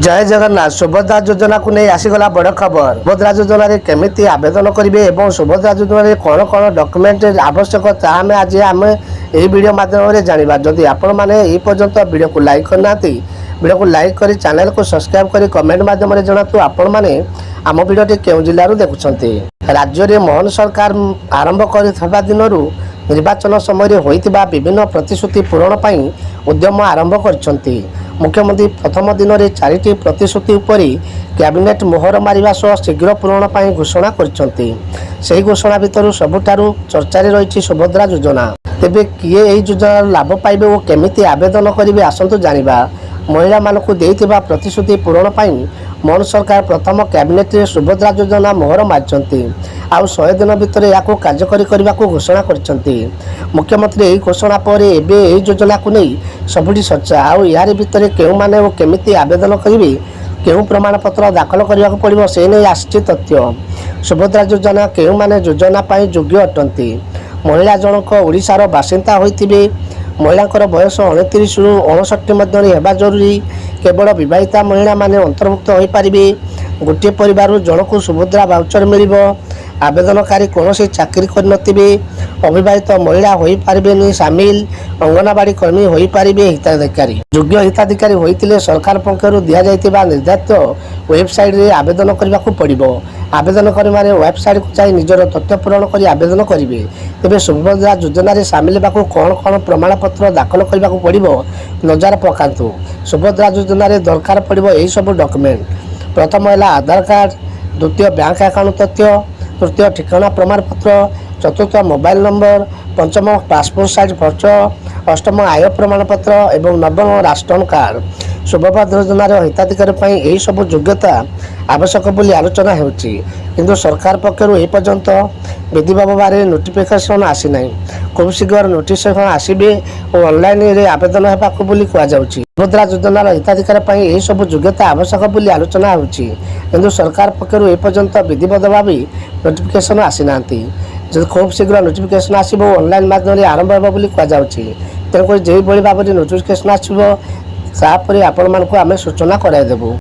जय जगन्नाथ। सुभद्रा योजना को नहीं आसीगला बड़ खबर। सुभद्रा योजना रे केमिति आवेदन करेंगे और सुभद्रा योजना रे कौन कौन डॉक्यूमेंट आवश्यक आम आज आम यही वीडियो माध्यम जाना। जदि आपण मैंने ये पर्यंत वीडियो को लाइक करना, वीडियो को लाइक कर चैनल को सब्सक्राइब कर कमेंट माध्यम जनातु आपण मैंने आम वीडियो क्यों जिलूर देखुं। राज्य में मोहन सरकार आरंभ कर दिन निर्वाचन समय होता विभिन्न प्रतिश्रुति पूरण पर उद्यम आरंभ कर मुख्यमंत्री प्रथम दिन में 4टी प्रतिश्रुति उपरि कैबिनेट मोहर मारिबा सह शीघ्र पूरण पर घोषणा कर घोषणा भितर सबुठारु चर्चार रही सुभद्रा योजना। तेबे किए यह योजना लाभ पाइबे और केमिति आवेदन करेंगे आसतु जानिबा। महिला मानकु देइथिबा प्रतिश्रुति पूरण पर मोहन सरकार प्रथम कैबिनेट रे सुभद्रा योजना मोहर मारिचंती। आउ 100 दिन भितर या कार्यकारी करने को घोषणा करचंती। मुख्यमंत्री यही घोषणा पर एबे यही योजना को नहीं सबुठी चर्चा। आउ यार भितर केउ माने वो केमिति आवेदन करिवे, केउ प्रमाण पत्र दाखल करने को पड़िबो से नहीं आछि तथ्य। सुभद्रा योजना केउ माने योजना पाई योग्य अटंती। महिला जनक ओडिशार बासिंदा होइतिबे। महिला बयस 29 रु 59 मध्य हेबा जरूरी। केवल विवाहिता महिला माने अंतर्भुक्त हो पारिबे। गोटे परिवार जनक सुभद्रा वाउचर मिलिबो। आवेदनकारी कौन से चाकरी करनथिबे। अविवाहित महिला हो पारिबेनी सामिल। अंगनवाड़ी कर्मी हो पारिबे हिताधिकारी। योग्य हिताधिकारी होइतिले सरकार पक्षरु दिया जाइतिबा निर्धारित वेबसाइट रे आवेदन करबा को पड़िबो। आवेदन करिमारे वेबसाइट को जाई निजर तथ्य पूरण करी आवेदन करिवे। तेबे सुभद्रा योजना रे सामिल हेबाकु कौन कौन प्रमाण पत्र दाखल करबा को पड़िबो नजर पकांतु। सुभद्रा योजना रे दरकार पड़िबो एही सब डॉक्यूमेंट। प्रथम है आधार कार्ड, द्वितीय बैंक अकाउंट तथ्य, तृतीय ठिकाना प्रमाण पत्र, चतुर्थ मोबाइल नंबर, पंचम पासपोर्ट साइज फोटो, अष्टम आय प्रमाण पत्र एवं नवम राशन कार्ड। सुभद्रा योजनार हिताधिकारी यही सब योग्यता आवश्यक बोली आलोचना होउची। किंतु सरकार पक्षरु ए पर्यंत विधि बारे नोटिफिकेशन आसी नाही। खूब शीघ्र नोटिफिकेशन आसीबे और ऑनलाइन रे आवेदन हेबाकु बोली कुआ जाउची। सुभद्रा योजनार हिताधिकारी यही सब योग्यता आवश्यक बोली आलोचना होउची। किंतु सरकार पक्षरु ए पर्यंत विधिवत भावे नोटिफिकेशन आसी नांती। जो खूब शीघ्र नोटिफिकेशन आसीबो ऑनलाइन माध्यम आरंभ हेबो बोली कुआ जाउची। तेणुकर जेही भली भाव नोटिफिकेशन आसीबो तापर आपण मानकु आमे सूचना कराई देबो।